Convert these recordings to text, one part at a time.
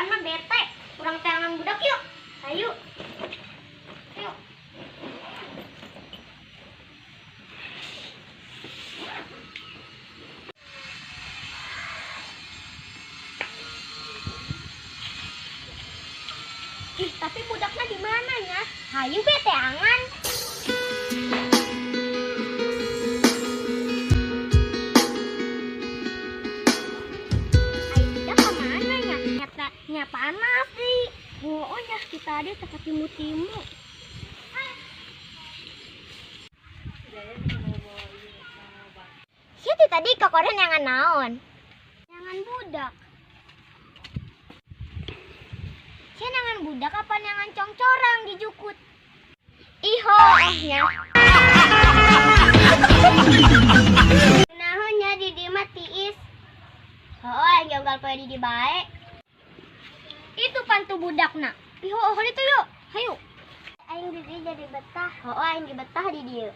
apaan mah bete. Kurang tangan budak yuk. Ayo. Yuk. Ih, tapi budaknya di mananya? Hayu bete angan. Nya panas sih. Oh ya kita ada tempat timu-timu. Siapa tadi kokoran yang naon? Jangan budak. Siapa nangan budak apa nangan congcorang dijukut? Iho ohnya. Nahonnya di dimat tiis. Oh yang gagal poe di bae. Itu pantu budak nak. Iho oh itu yuk. Hayu. Aing di dieu jadi betah. Oh aing di betah di dieu.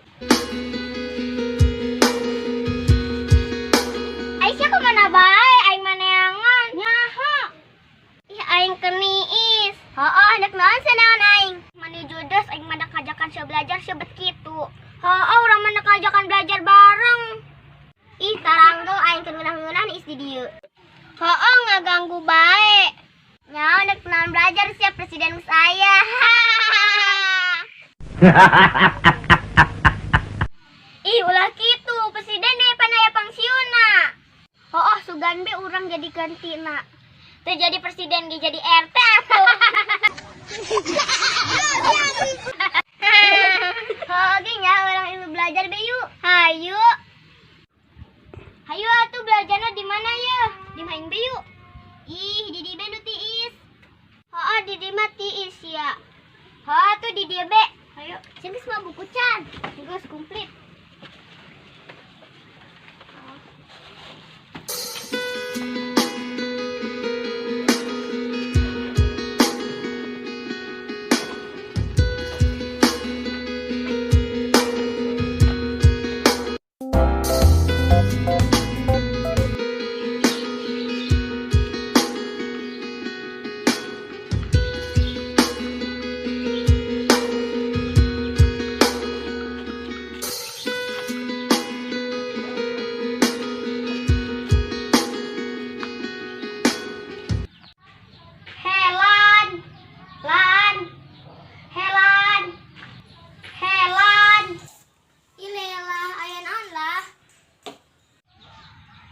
Aisyah kemana bae? Aing maneangan. Nyaho. Ih aing keniis. Oh dek naon senangan aing. Mani judes aing madak kajakan sia belajar sebet kitu. Oh urang madak kajakan belajar bareng. Ih taranggo aing keunah-unah is di dieu. Oh ngaganggu bae. Ya, udah kenalan belajar siap presiden saya. Ih, ulah gitu. Presiden deh panaya pangsiuna. Oh, sugan be urang jadi gantina. Teu jadi presiden ge jadi RT atuh. Oh, ge nya urang ilmu belajar be yuk. Hayu. Hayu atuh belajarna di mana ya? Di main be yuk. Ih, di dieu nu tiis. Heeh, di dieu mah tiis ya. Heeh, tuh di dieu be. Ayo, sini semua buku can. Geus komplit.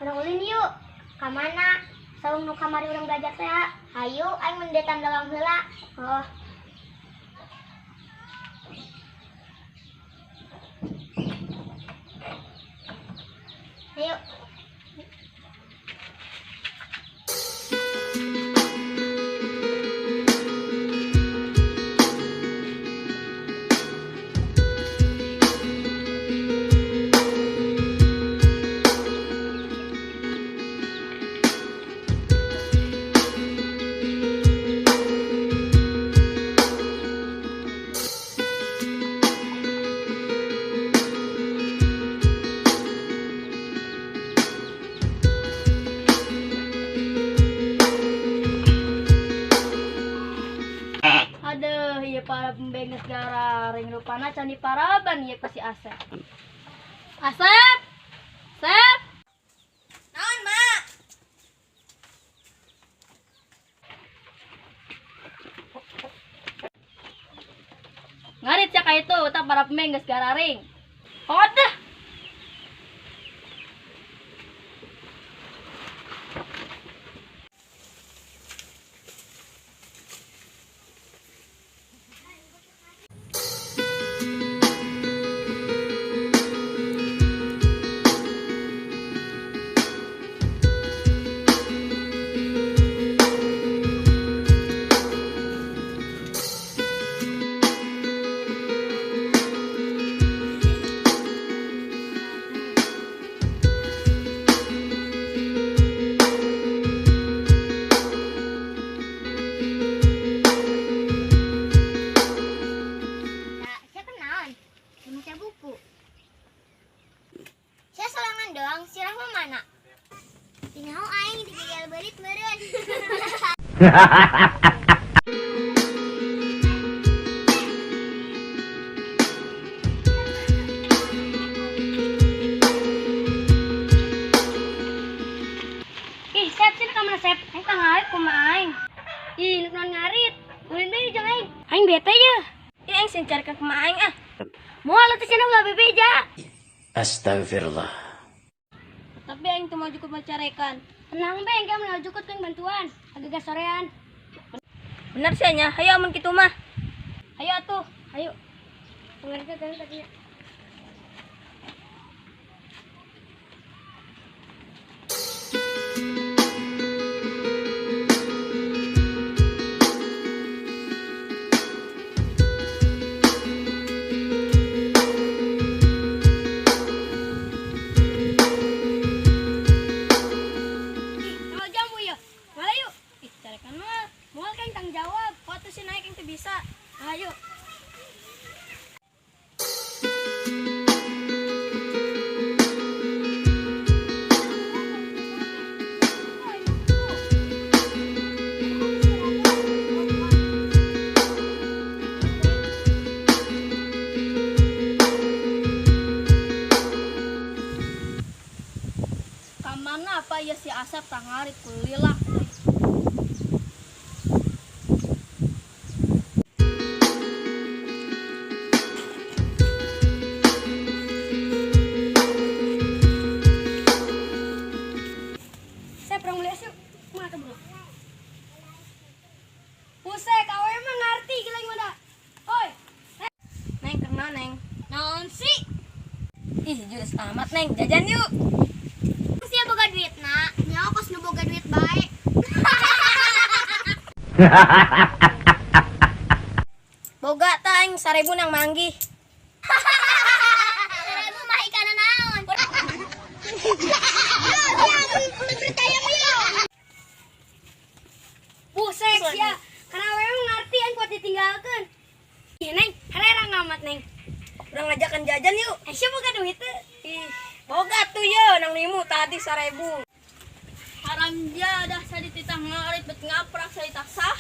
Urang ulin yuk. Ka mana? Saung nu kamari urang belajar teh. Hayu aing mendetan dalam heula. Oh. Ayo. Aduh, iya para pembenges gara ring rupana candi paraban iya ku si Asep. Asep! Asep! Naon, Mak? Ngarit ya kayak itu, tak para pembenges gara ring. Odah! Ih, Sep, sini kamera Sep. Aing tang ngarit kumaha aing. Ih, nuk non ngarit. Ulin deui jeung aing. Aing bete ya. Ih, aing sing cari ka kumaha aing ah. Moal teh cenah ulah bebeja. Astagfirullah. Tapi aing teu mau cukup macarekan. Tenang be, engke mun jukut keun bantuan. Agak sorean. Bener sih nya, hayo amun kitu mah. Ayo atuh, ayo. Pengerti kan tadinya. Mau jamu ya? Malah yuk. Ih, carekan mah. Moal kan tanggung jawab. Waktu si naik yang teu bisa. Ayo. Kamana apa ya si Asep tangarit kulilah. Saya perang beli yuk. Mana bro? Pusek, awe emang ngerti gila gimana? Oi, Neng kena neng. naon sih? Ih, jurus amat neng, jajan yuk. Sia boga duit nak, nyawa kos nu boga duit baik. Boga ta aing 1000 nang manggih. Seribu mah ikan naon? Pusek sia, karena awe emang ngerti yang kuat ditinggalkan. Ih neng, harera ngamat neng. Urang ngajakan jajan yuk. Sia boga duit teh. Ih, boga tuh ya nang limu tadi 1000. Haram dia dah sadi titah ngarit bet ngaprak sadi tak sah.